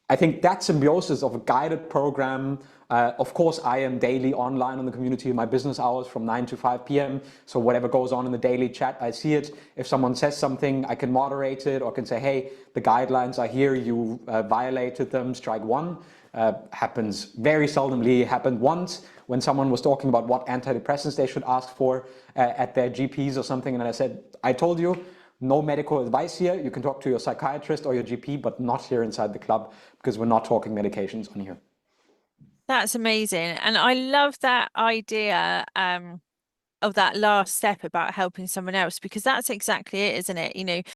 I think that symbiosis of a guided program, of course, I am daily online on the community in my business hours from 9 to 5 p.m. So whatever goes on in the daily chat, I see it. If someone says something, I can moderate it or can say, hey, the guidelines are here, you violated them, strike one. Happens very seldomly, happened once when someone was talking about what antidepressants they should ask for at their GPs or something. And I said, I told you, no medical advice here. You can talk to your psychiatrist or your GP, but not here inside the club because we're not talking medications on here. That's amazing. And I love that idea of that last step about helping someone else, because that's exactly it, isn't it?